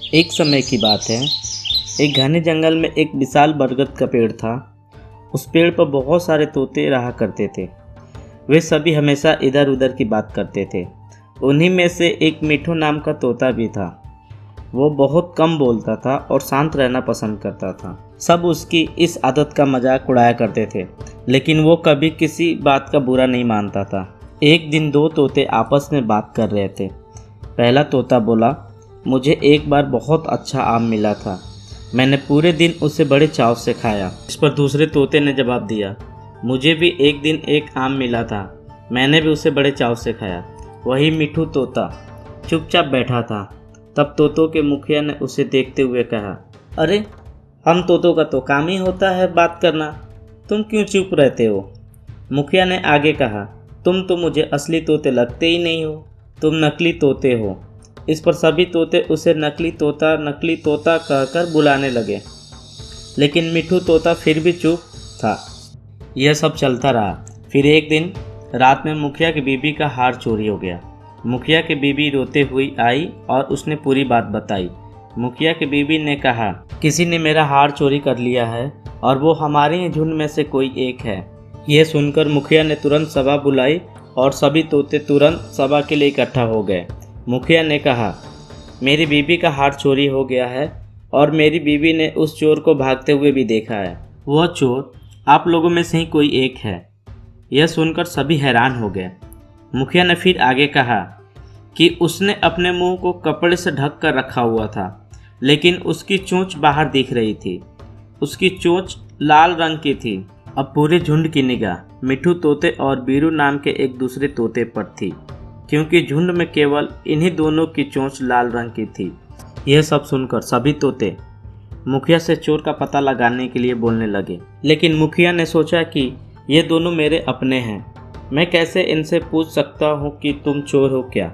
एक समय की बात है। एक घने जंगल में एक विशाल बरगद का पेड़ था। उस पेड़ पर बहुत सारे तोते रहा करते थे। वे सभी हमेशा इधर उधर की बात करते थे। उन्हीं में से एक मिठू नाम का तोता भी था। वो बहुत कम बोलता था और शांत रहना पसंद करता था। सब उसकी इस आदत का मजाक उड़ाया करते थे, लेकिन वो कभी किसी बात का बुरा नहीं मानता था। एक दिन दो तोते आपस में बात कर रहे थे। पहला तोता बोला, मुझे एक बार बहुत अच्छा आम मिला था। मैंने पूरे दिन उसे बड़े चाव से खाया। इस पर दूसरे तोते ने जवाब दिया, मुझे भी एक दिन एक आम मिला था। मैंने भी उसे बड़े चाव से खाया। वही मिठू तोता चुपचाप बैठा था। तब तोतों के मुखिया ने उसे देखते हुए कहा, अरे हम तोतों का तो काम ही होता है बात करना, तुम क्यों चुप रहते हो? मुखिया ने आगे कहा, तुम तो मुझे असली तोते लगते ही नहीं हो, तुम नकली तोते हो। इस पर सभी तोते उसे नकली तोता कहकर बुलाने लगे, लेकिन मिठू तोता फिर भी चुप था। यह सब चलता रहा। फिर एक दिन रात में मुखिया की बीबी का हार चोरी हो गया। मुखिया की बीबी रोते हुई आई और उसने पूरी बात बताई। मुखिया की बीबी ने कहा, किसी ने मेरा हार चोरी कर लिया है और वो हमारे ही झुंड में से कोई एक है। यह सुनकर मुखिया ने तुरंत सभा बुलाई और सभी तोते तुरंत सभा के लिए इकट्ठा हो गए। मुखिया ने कहा, मेरी बीबी का हार चोरी हो गया है और मेरी बीबी ने उस चोर को भागते हुए भी देखा है। वह चोर आप लोगों में से ही कोई एक है। यह सुनकर सभी हैरान हो गए। मुखिया ने फिर आगे कहा कि उसने अपने मुंह को कपड़े से ढक कर रखा हुआ था, लेकिन उसकी चोंच बाहर दिख रही थी। उसकी चोंच लाल रंग की थी। अब पूरे झुंड की निगाह मिठू तोते और बीरू नाम के एक दूसरे तोते पर थी, क्योंकि झुंड में केवल इन्हीं दोनों की चोंच लाल रंग की थी। यह सब सुनकर सभी तोते मुखिया से चोर का पता लगाने के लिए बोलने लगे, लेकिन मुखिया ने सोचा कि ये दोनों मेरे अपने हैं, मैं कैसे इनसे पूछ सकता हूँ कि तुम चोर हो क्या।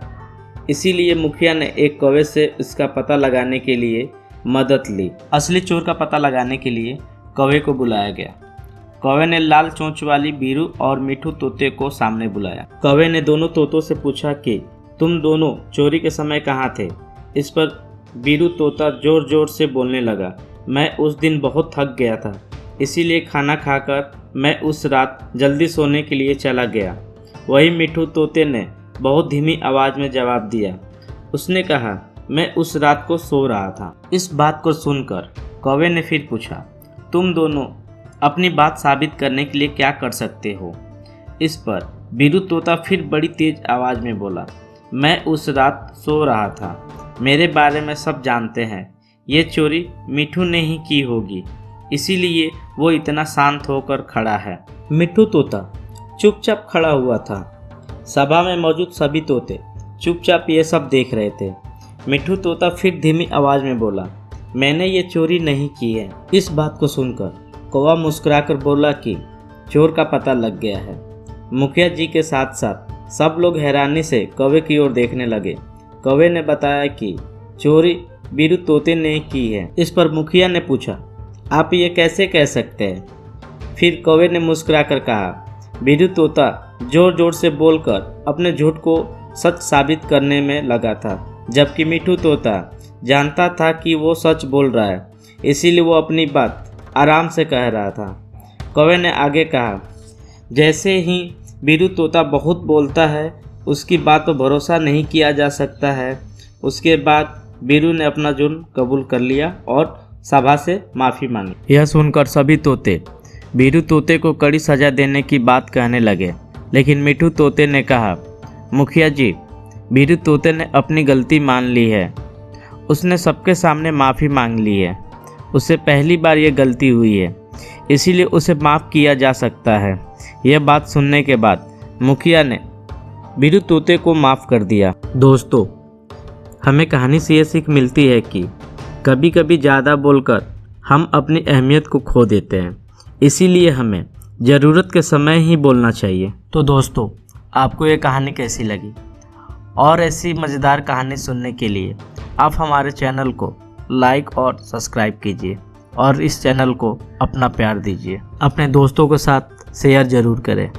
इसीलिए मुखिया ने एक कौवे से इसका पता लगाने के लिए मदद ली। असली चोर का पता लगाने के लिए कौवे को बुलाया गया। कौवे ने लाल चोंच वाली बीरू और मिठू तोते को सामने बुलाया। कौवे ने दोनों तोतों से पूछा कि तुम दोनों चोरी के समय कहाँ थे। इस पर बीरू तोता जोर जोर से बोलने लगा, मैं उस दिन बहुत थक गया था, इसीलिए खाना खाकर मैं उस रात जल्दी सोने के लिए चला गया। वही मिठू तोते ने बहुत धीमी आवाज़ में जवाब दिया। उसने कहा, मैं उस रात को सो रहा था। इस बात को सुनकर कौवे ने फिर पूछा, तुम दोनों अपनी बात साबित करने के लिए क्या कर सकते हो। इस पर बीरू तोता फिर बड़ी तेज आवाज़ में बोला, मैं उस रात सो रहा था, मेरे बारे में सब जानते हैं। ये चोरी मिठू ने ही की होगी, इसीलिए वो इतना शांत होकर खड़ा है। मिठू तोता चुपचाप खड़ा हुआ था। सभा में मौजूद सभी तोते चुपचाप ये सब देख रहे थे। मिठू तोता फिर धीमी आवाज़ में बोला, मैंने ये चोरी नहीं की है। इस बात को सुनकर कौवा मुस्कुराकर बोला कि चोर का पता लग गया है। मुखिया जी के साथ साथ सब लोग हैरानी से कौवे की ओर देखने लगे। कौवे ने बताया कि चोरी बीरू तोते ने की है। इस पर मुखिया ने पूछा, आप ये कैसे कह सकते हैं। फिर कौवे ने मुस्कुराकर कहा, बीरू तोता जोर जोर से बोलकर अपने झूठ को सच साबित करने में लगा था, जबकि मिठू तोता जानता था कि वो सच बोल रहा है, इसीलिए वो अपनी बात आराम से कह रहा था। कौवे ने आगे कहा, जैसे ही बीरू तोता बहुत बोलता है, उसकी बात पर भरोसा नहीं किया जा सकता है। उसके बाद बीरू ने अपना जुर्म कबूल कर लिया और सभा से माफ़ी मांगी। यह सुनकर सभी तोते बीरू तोते को कड़ी सज़ा देने की बात कहने लगे, लेकिन मिठू तोते ने कहा, मुखिया जी, बीरू तोते ने अपनी गलती मान ली है। उसने सबके सामने माफ़ी मांग ली है। उससे पहली बार ये गलती हुई है, इसीलिए उसे माफ़ किया जा सकता है। यह बात सुनने के बाद मुखिया ने बीरू तोते को माफ़ कर दिया। दोस्तों, हमें कहानी से ये सीख मिलती है कि कभी कभी ज़्यादा बोलकर हम अपनी अहमियत को खो देते हैं, इसीलिए हमें ज़रूरत के समय ही बोलना चाहिए। तो दोस्तों, आपको ये कहानी कैसी लगी? और ऐसी मज़ेदार कहानी सुनने के लिए आप हमारे चैनल को लाइक और सब्सक्राइब कीजिए और इस चैनल को अपना प्यार दीजिए। अपने दोस्तों के साथ शेयर ज़रूर करें।